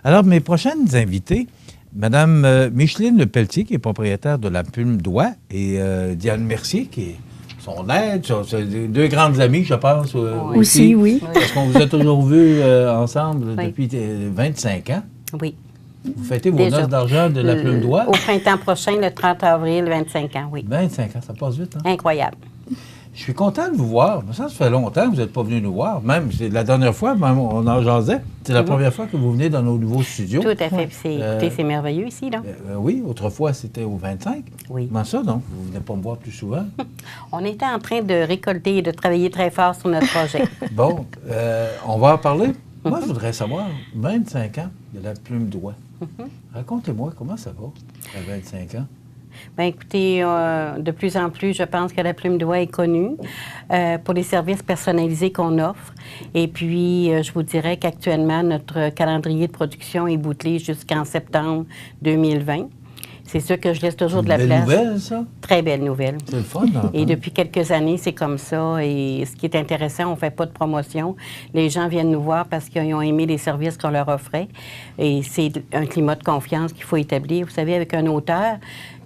Alors, mes prochaines invitées, Mme Micheline Lepelletier, qui est propriétaire de la Plume d'Oie, et Diane Mercier, qui est son aide, c'est deux grandes amies, je pense. Aussi, oui. Parce qu'on vous a toujours vus ensemble depuis 25 ans. Oui. Vous fêtez vos noces d'argent de la Plume d'Oie? Au printemps prochain, le 30 avril, 25 ans, oui. 25 ans, ça passe vite, hein? Incroyable. Je suis content de vous voir. Ça fait longtemps que vous n'êtes pas venu nous voir. Même, c'est la dernière fois, même, on en jasait. C'est la première fois que vous venez dans nos nouveaux studios. Tout à fait. Écoutez, c'est merveilleux ici, là. Oui, autrefois, c'était au 25. Oui. Comment ça, donc? Vous ne venez pas me voir plus souvent? On était en train de récolter et de travailler très fort sur notre projet. Bon, on va en parler. Moi, je voudrais savoir, 25 ans de la Plume d'Oie. Racontez-moi, comment ça va à 25 ans? Bien, écoutez, de plus en plus, je pense que la Plume d'Oie est connue pour les services personnalisés qu'on offre. Et puis, je vous dirais qu'actuellement, notre calendrier de production est bouclé jusqu'en septembre 2020. C'est sûr que je laisse toujours de la place. Belle nouvelle, ça? Très belle nouvelle. C'est le fun, hein? Et depuis quelques années, c'est comme ça. Et ce qui est intéressant, on ne fait pas de promotion. Les gens viennent nous voir parce qu'ils ont aimé les services qu'on leur offrait. Et c'est un climat de confiance qu'il faut établir. Vous savez, avec un auteur,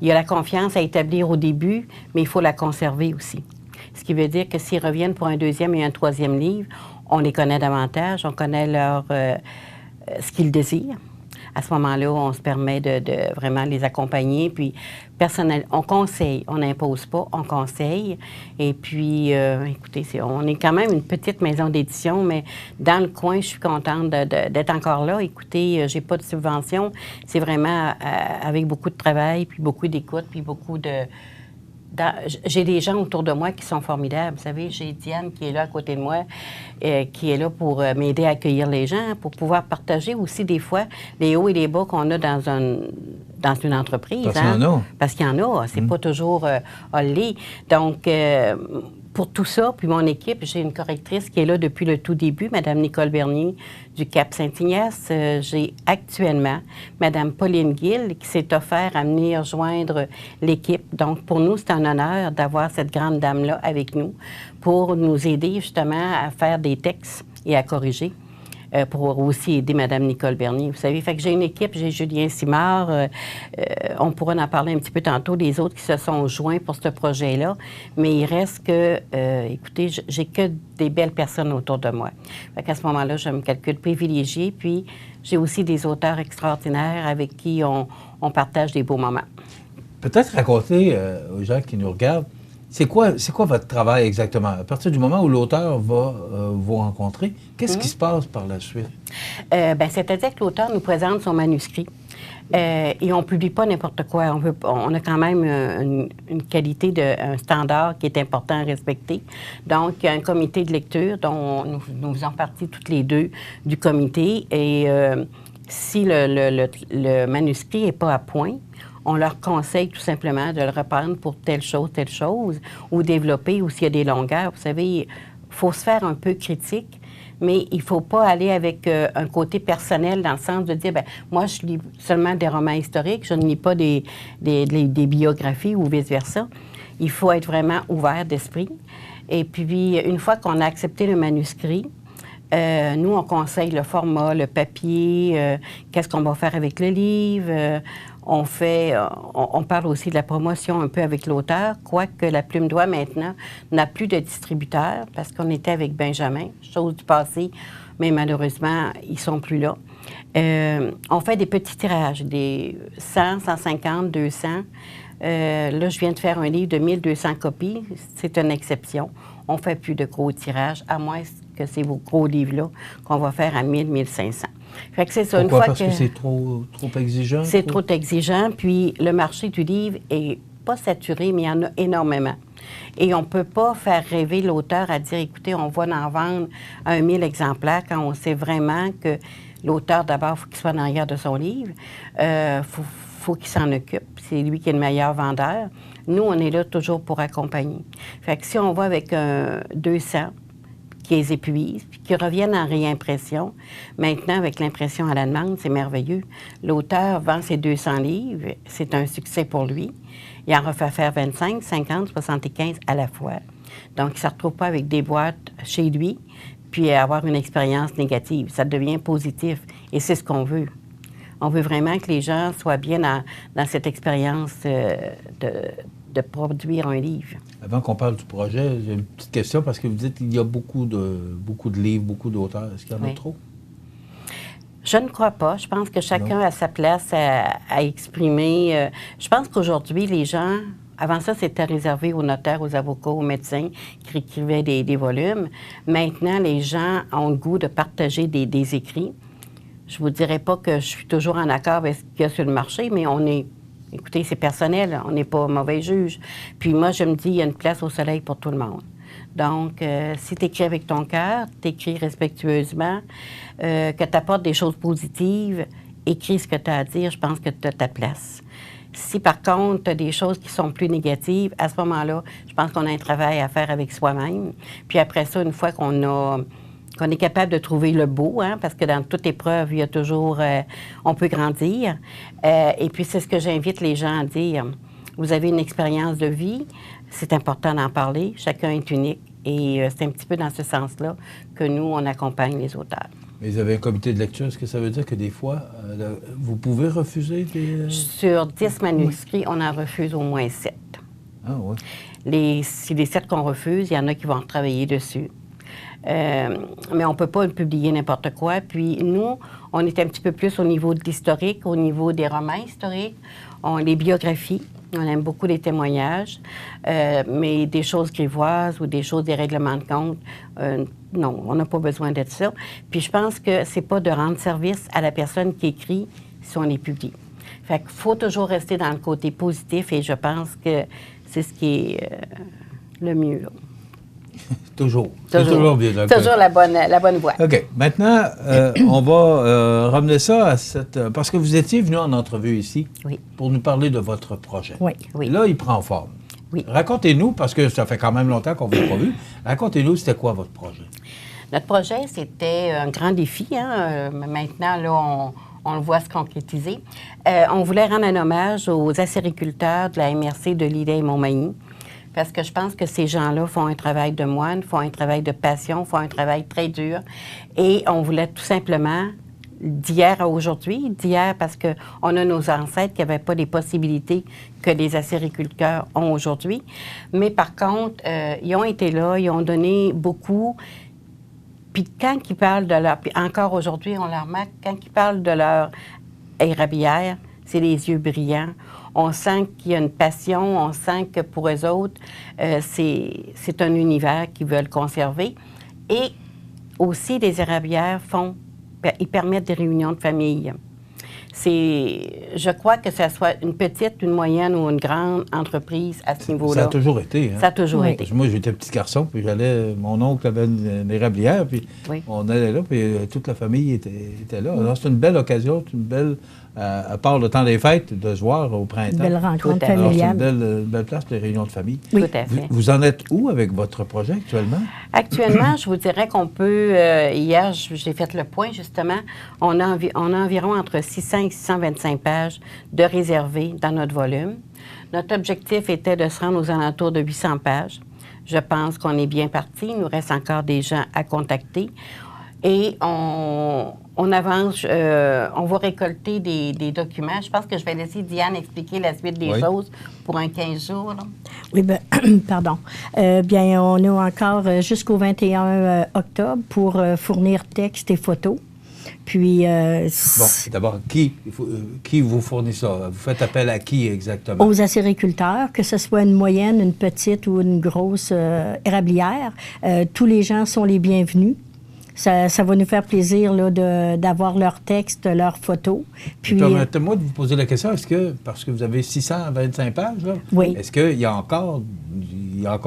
il y a la confiance à établir au début, mais il faut la conserver aussi. Ce qui veut dire que s'ils reviennent pour un deuxième et un troisième livre, on les connaît davantage, on connaît ce qu'ils désirent. À ce moment-là, on se permet de vraiment les accompagner. Puis, personnel, on conseille, on n'impose pas, on conseille. Et puis, écoutez, on est quand même une petite maison d'édition, mais dans le coin, je suis contente d'être encore là. Écoutez, j'ai pas de subvention. C'est vraiment avec beaucoup de travail, puis beaucoup d'écoute, puis beaucoup de... J'ai des gens autour de moi qui sont formidables. Vous savez, j'ai Diane qui est là à côté de moi, qui est là pour m'aider à accueillir les gens, pour pouvoir partager aussi des fois les hauts et les bas qu'on a dans une entreprise. Parce qu'il y en a. Parce qu'il y en a. C'est pas toujours holé. Donc, pour tout ça, puis mon équipe, j'ai une correctrice qui est là depuis le tout début, Mme Nicole Bernier du Cap-Saint-Ignace. J'ai actuellement Mme Pauline Gill qui s'est offert à venir joindre l'équipe. Donc, pour nous, c'est un honneur d'avoir cette grande dame-là avec nous pour nous aider justement à faire des textes et à corriger. Pour aussi aider Mme Nicole Bernier. Vous savez, fait que j'ai une équipe, j'ai Julien Simard, on pourra en parler un petit peu tantôt, les autres qui se sont joints pour ce projet-là, mais il reste que, écoutez, j'ai que des belles personnes autour de moi. Fait qu'à ce moment-là, je me calcule privilégiée, puis j'ai aussi des auteurs extraordinaires avec qui on partage des beaux moments. Peut-être raconter aux gens qui nous regardent, c'est quoi votre travail exactement? À partir du moment où l'auteur va vous rencontrer, qu'est-ce qui se passe par la suite? C'est-à-dire que l'auteur nous présente son manuscrit et on ne publie pas n'importe quoi. On a quand même une qualité, un standard qui est important à respecter. Donc, il y a un comité de lecture dont nous faisons partie toutes les deux du comité. Et si le manuscrit n'est pas à point, on leur conseille tout simplement de le reprendre pour telle chose, ou développer, ou s'il y a des longueurs. Vous savez, il faut se faire un peu critique, mais il ne faut pas aller avec un côté personnel dans le sens de dire, bien, moi, je lis seulement des romans historiques, je ne lis pas des biographies ou vice-versa. Il faut être vraiment ouvert d'esprit. Et puis, une fois qu'on a accepté le manuscrit, nous, on conseille le format, le papier, qu'est-ce qu'on va faire avec le livre. On parle aussi de la promotion un peu avec l'auteur, quoique la Plume d'Oie, maintenant, n'a plus de distributeur parce qu'on était avec Benjamin, chose du passé, mais malheureusement, ils ne sont plus là. On fait des petits tirages, des 100, 150, 200. Là, je viens de faire un livre de 1200 copies. C'est une exception. On ne fait plus de gros tirages, à moins que c'est vos gros livres-là qu'on va faire à 1000, 1500. Fait que c'est ça. Pourquoi? Une fois Parce que c'est trop exigeant? C'est trop exigeant, puis le marché du livre est pas saturé, mais il y en a énormément. Et on ne peut pas faire rêver l'auteur à dire, écoutez, on va en vendre 1000 exemplaires quand on sait vraiment que l'auteur, d'abord, il faut qu'il soit en arrière de son livre. Faut qu'il s'en occupe. C'est lui qui est le meilleur vendeur. Nous, on est là toujours pour accompagner. Fait que si on va avec 200 qui les épuisent, puis qui reviennent en réimpression, maintenant, avec l'impression à la demande, c'est merveilleux. L'auteur vend ses 200 livres, c'est un succès pour lui. Il en refait faire 25, 50, 75 à la fois. Donc, il ne se retrouve pas avec des boîtes chez lui, puis avoir une expérience négative. Ça devient positif, et c'est ce qu'on veut. On veut vraiment que les gens soient bien dans cette expérience de produire un livre. Avant qu'on parle du projet, j'ai une petite question parce que vous dites qu'il y a beaucoup de livres, beaucoup d'auteurs. Est-ce qu'il y en a trop? Je ne crois pas. Je pense que chacun a sa place à exprimer. Je pense qu'aujourd'hui, les gens, avant ça, c'était réservé aux notaires, aux avocats, aux médecins qui écrivaient des volumes. Maintenant, les gens ont le goût de partager des écrits. Je ne vous dirais pas que je suis toujours en accord avec ce qu'il y a sur le marché, mais on est... Écoutez, c'est personnel, on n'est pas mauvais juge. Puis moi, je me dis, il y a une place au soleil pour tout le monde. Donc, si tu écris avec ton cœur, tu écris respectueusement, que tu apportes des choses positives, écris ce que tu as à dire, je pense que tu as ta place. Si, par contre, tu as des choses qui sont plus négatives, à ce moment-là, je pense qu'on a un travail à faire avec soi-même. Puis après ça, une fois qu'on est capable de trouver le beau, hein, parce que dans toute épreuve, il y a toujours... on peut grandir. Et puis, c'est ce que j'invite les gens à dire. Vous avez une expérience de vie, c'est important d'en parler. Chacun est unique. Et c'est un petit peu dans ce sens-là que nous, on accompagne les auteurs. Mais vous avez un comité de lecture. Est-ce que ça veut dire que des fois, vous pouvez refuser des... Sur 10 manuscrits, on en refuse au moins 7. Ah oui. C'est les 7 qu'on refuse, il y en a qui vont travailler dessus. Mais on ne peut pas publier n'importe quoi. Puis nous, on est un petit peu plus au niveau de l'historique, au niveau des romans historiques, les biographies. On aime beaucoup les témoignages, mais des choses grivoises ou des choses, des règlements de compte, non, on n'a pas besoin d'être ça. Puis je pense que c'est pas de rendre service à la personne qui écrit si on les publie. Fait qu'il faut toujours rester dans le côté positif et je pense que c'est ce qui est le mieux. Là. Toujours. C'est toujours bien. Donc, toujours la bonne voie. OK. Maintenant, on va ramener ça à cette... Parce que vous étiez venu en entrevue ici pour nous parler de votre projet. Oui. Là, il prend forme. Oui. Racontez-nous, parce que ça fait quand même longtemps qu'on ne vous a pas vu, racontez-nous, c'était quoi votre projet? Notre projet, c'était un grand défi. Hein? Maintenant, là, on le voit se concrétiser. On voulait rendre un hommage aux acériculteurs de la MRC de Lilley et Montmagny. Parce que je pense que ces gens-là font un travail de moine, font un travail de passion, font un travail très dur. Et on voulait tout simplement, d'hier à aujourd'hui, d'hier parce qu'on a nos ancêtres qui n'avaient pas les possibilités que les acériculteurs ont aujourd'hui. Mais par contre, ils ont été là, ils ont donné beaucoup. Puis quand ils parlent de leur... Puis encore aujourd'hui, on leur remarque, quand ils parlent de leur érablière, c'est les yeux brillants. On sent qu'il y a une passion, on sent que pour eux autres, c'est un univers qu'ils veulent conserver. Et aussi, les érablières ils permettent des réunions de famille. Je crois que ce soit une petite, une moyenne ou une grande entreprise à ce niveau-là. Ça a toujours été. Hein? Ça a toujours été. Parce que moi, j'étais petit garçon, puis mon oncle avait une érablière, puis on allait là, puis toute la famille était là. Alors, c'est une belle occasion, c'est une belle... à part le temps des fêtes, de se voir au printemps. Une belle rencontre Alors, familiale. c'est une belle place pour les réunions de famille. Oui. Tout à fait. Vous en êtes où avec votre projet actuellement? Actuellement, je vous dirais qu'on peut... hier, j'ai fait le point, justement. On a environ entre 600 et 625 pages de réservées dans notre volume. Notre objectif était de se rendre aux alentours de 800 pages. Je pense qu'on est bien parti. Il nous reste encore des gens à contacter. Et on avance, on va récolter des documents. Je pense que je vais laisser Diane expliquer la suite des choses pour un 15 jours. Là. Oui, bien, pardon. Bien, on a encore jusqu'au 21 octobre pour fournir textes et photos. Puis... bon, d'abord, qui vous fournit ça? Vous faites appel à qui exactement? Aux acériculteurs, que ce soit une moyenne, une petite ou une grosse érablière. Tous les gens sont les bienvenus. Ça va nous faire plaisir d'avoir leurs textes, leurs photos. Puis, permettez-moi de vous poser la question, parce que vous avez 625 pages, là, est-ce qu'il y a encore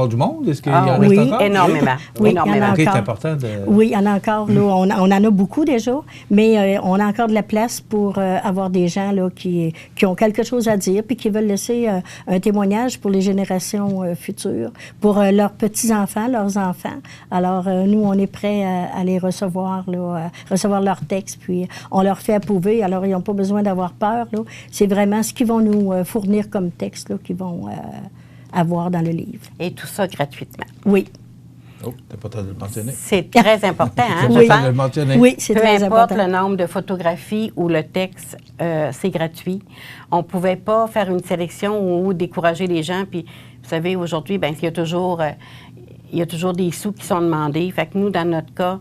du monde? Est-ce qu'il y en reste encore? Énormément. Oui, énormément. il y en a encore. C'est important de... Oui, il y en a encore. Là, on en a beaucoup déjà, mais on a encore de la place pour avoir des gens là, qui ont quelque chose à dire puis qui veulent laisser un témoignage pour les générations futures, pour leurs petits-enfants, leurs enfants. Alors, nous, on est prêts à les recevoir, recevoir leurs textes, puis on leur fait approuver. Alors, ils n'ont pas besoin d'avoir peur. C'est vraiment ce qu'ils vont nous fournir comme texte qu'ils vont avoir dans le livre. Et tout ça gratuitement. Oui. Oh, t'as pas le mentionné. C'est très important, hein, Oui. je pense. Le mentionner. Oui, c'est Peu très importe important. le nombre de photographies ou le texte, c'est gratuit. On ne pouvait pas faire une sélection ou décourager les gens. Puis, vous savez, aujourd'hui, il y a toujours des sous qui sont demandés. Fait que nous, dans notre cas,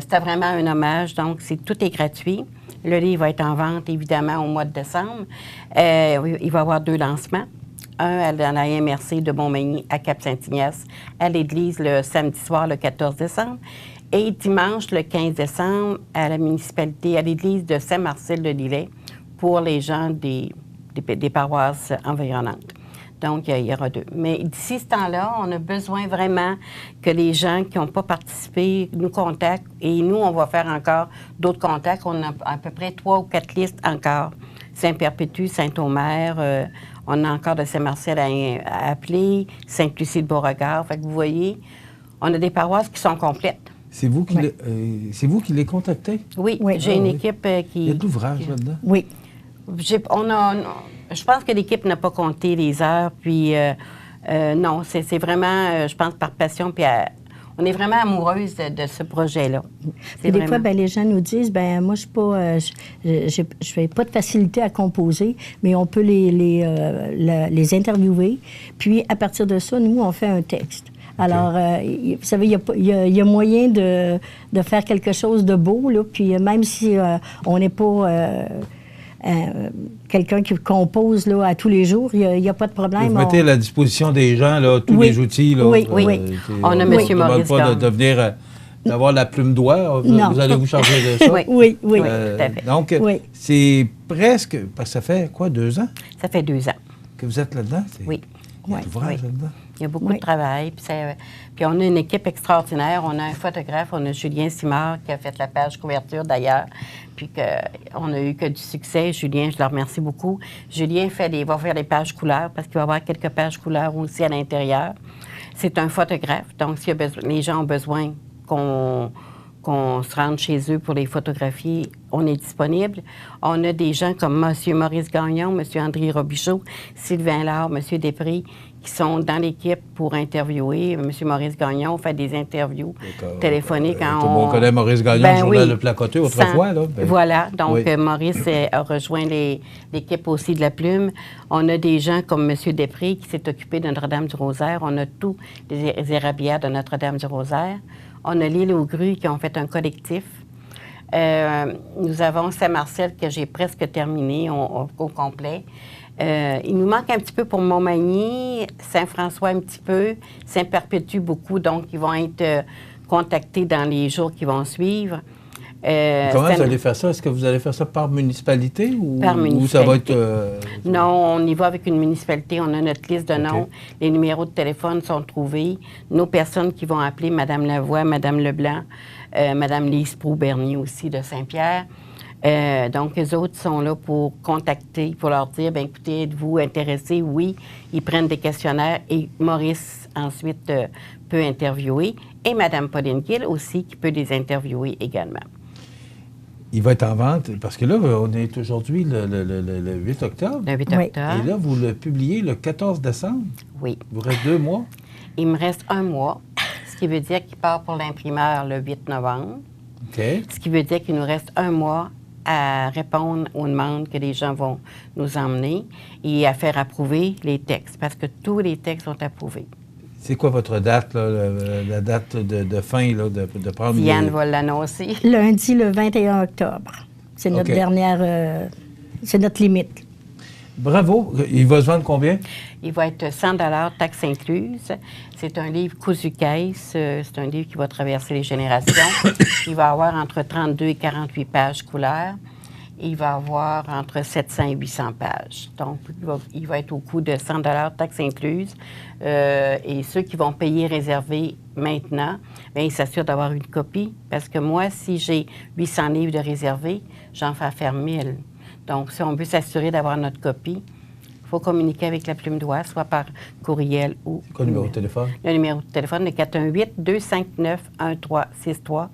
c'était vraiment un hommage. Donc, tout est gratuit. Le livre va être en vente, évidemment, au mois de décembre. Il va y avoir 2 lancements. Un dans la MRC de Montmagny à Cap-Saint-Ignace, à l'église le samedi soir, le 14 décembre. Et dimanche, le 15 décembre, à la municipalité, à l'église de Saint-Marcel-de-Lillet, pour les gens des paroisses environnantes. Donc, il y aura 2. Mais d'ici ce temps-là, on a besoin vraiment que les gens qui n'ont pas participé nous contactent. Et nous, on va faire encore d'autres contacts. On a à peu près 3 ou 4 listes encore. Saint-Perpétue, Saint-Omer, on a encore de Saint-Marcel à appeler, Sainte-Lucie-de-Beauregard. Fait que vous voyez, on a des paroisses qui sont complètes. C'est vous qui les contactez? Oui, Oui. j'ai une équipe qui... Il y a de l'ouvrage là-dedans? Oui. Je pense que l'équipe n'a pas compté les heures, puis non, c'est vraiment, je pense, par passion, puis on est vraiment amoureuse de ce projet-là. Puis des fois, les gens nous disent, moi, je fais pas de facilité à composer, mais on peut les interviewer. Puis, à partir de ça, nous, on fait un texte. Alors, vous savez, il y a moyen de faire quelque chose de beau, là, puis même si on n'est pas... quelqu'un qui compose là, à tous les jours, il n'y a pas de problème. Vous mettez à la disposition des gens là, tous les outils. Là, oui. On a M. Maurice pas de venir d'avoir la plume doigt. Vous allez vous charger de ça. Oui, tout à fait. Donc, c'est presque... Parce que ça fait quoi, 2 ans? Ça fait 2 ans. Que vous êtes là-dedans? Oui. Il y a de l'ouvrage là-dedans. Il y a beaucoup de travail. Puis on a une équipe extraordinaire. On a un photographe, on a Julien Simard qui a fait la page couverture d'ailleurs. Puis on n'a eu que du succès. Julien, je le remercie beaucoup. Julien va faire les pages couleurs parce qu'il va y avoir quelques pages couleurs aussi à l'intérieur. C'est un photographe. Donc, les gens ont besoin qu'on se rende chez eux pour les photographier, on est disponible. On a des gens comme M. Maurice Gagnon, M. André Robichaud, Sylvain Laure, M. Després, qui sont dans l'équipe pour interviewer. M. Maurice Gagnon fait des interviews téléphoniques. Tout le monde connaît Maurice Gagnon, le journal Le Placoté, autrefois. Là. Voilà. Donc, Maurice a rejoint l'équipe aussi de La Plume. On a des gens comme M. Després qui s'est occupé de Notre-Dame-du-Rosaire. On a tous les érablières de Notre-Dame-du-Rosaire. On a l'île aux grues qui ont fait un collectif. Nous avons Saint-Marcel que j'ai presque terminé au complet. Il nous manque un petit peu pour Montmagny, Saint-François un petit peu, Saint-Perpétue beaucoup, donc ils vont être contactés dans les jours qui vont suivre. Comment vous allez faire ça? Est-ce que vous allez faire ça par municipalité ou, par municipalité. Ou ça va être... Non, on y va avec une municipalité. On a notre liste de noms. Les numéros de téléphone sont trouvés. Nos personnes qui vont appeler Mme Lavoie, Mme Leblanc, Mme Lise Proux-Bernier aussi de Saint-Pierre. Donc, les autres sont là pour contacter, pour leur dire, écoutez, êtes-vous intéressés? Oui. Ils prennent des questionnaires et Maurice, ensuite, peut interviewer. Et Mme Pauline Gill aussi, qui peut les interviewer également. Il va être en vente, parce que là, on est aujourd'hui le 8 octobre. Le 8 octobre. Et là, vous le publiez le 14 décembre. Oui. Il vous reste 2 mois. Il me reste 1 mois, ce qui veut dire qu'il part pour l'imprimeur le 8 novembre. OK. Ce qui veut dire qu'il nous reste 1 mois à répondre aux demandes que les gens vont nous emmener et à faire approuver les textes, parce que tous les textes sont approuvés. C'est quoi votre date, là, la date de fin, là, de prendre... Diane va l'annoncer. Lundi, le 21 octobre. C'est notre dernière... c'est notre limite. Bravo. Il va se vendre combien? Il va être 100 $ taxes incluses. C'est un livre cousu caisse. C'est un livre qui va traverser les générations. Il va avoir entre 32 et 48 pages couleurs. Il va avoir entre 700 et 800 pages. Donc, il va être au coût de 100 $ taxes incluses. Et ceux qui vont payer réservé maintenant, bien, ils s'assurent d'avoir une copie. Parce que moi, si j'ai 800 livres de réservé, j'en fais faire 1000. Donc, si on veut s'assurer d'avoir notre copie, il faut communiquer avec La Plume d'Oie, soit par courriel ou... C'est quoi le numéro de téléphone? Le numéro de téléphone est 418-259-1363.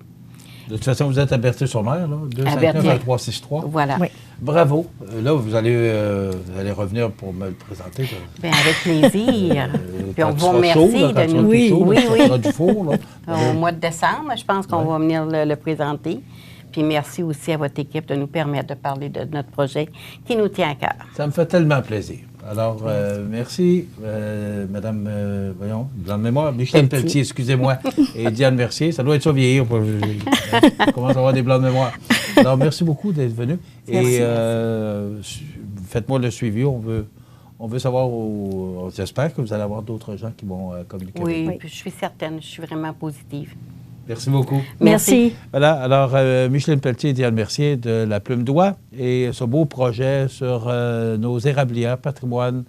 De toute façon, vous êtes à Berthier-sur-Mer, là? 259-1363. Voilà. Oui. Bravo. Là, vous allez revenir pour me le présenter. Bien, avec plaisir. Puis on Quand vous tu seras remercie chaud, là, quand de tu nous... seras plus chaud, oui, là, tu oui. sortiras du four. Là. Au mois de décembre, je pense qu'on va venir le présenter. Puis merci aussi à votre équipe de nous permettre de parler de notre projet qui nous tient à cœur. Ça me fait tellement plaisir. Alors, merci, Madame, voyons, blanc de mémoire, Micheline Pelletier, excusez-moi, et Diane Mercier. Ça doit être ça vieillir. On commence à avoir des blancs de mémoire. Alors, merci beaucoup d'être venu. Merci, Faites-moi le suivi. On veut savoir, j'espère que vous allez avoir d'autres gens qui vont communiquer avec vous. Oui, puis je suis certaine, je suis vraiment positive. Merci beaucoup. Merci. Voilà, alors Micheline Pelletier et Diane Mercier de La Plume d'Oie et ce beau projet sur nos érablières, patrimoine,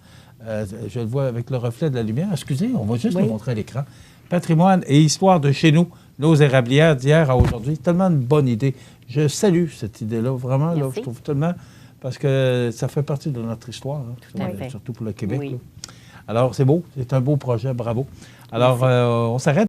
je le vois avec le reflet de la lumière. Excusez, on va juste le montrer à l'écran. Patrimoine et histoire de chez nous, nos érablières d'hier à aujourd'hui. Tellement de bonne idée. Je salue cette idée-là, vraiment. Là, je trouve tellement, parce que ça fait partie de notre histoire, hein, surtout pour le Québec. Oui. Alors, c'est beau, c'est un beau projet, bravo. Alors, on s'arrête.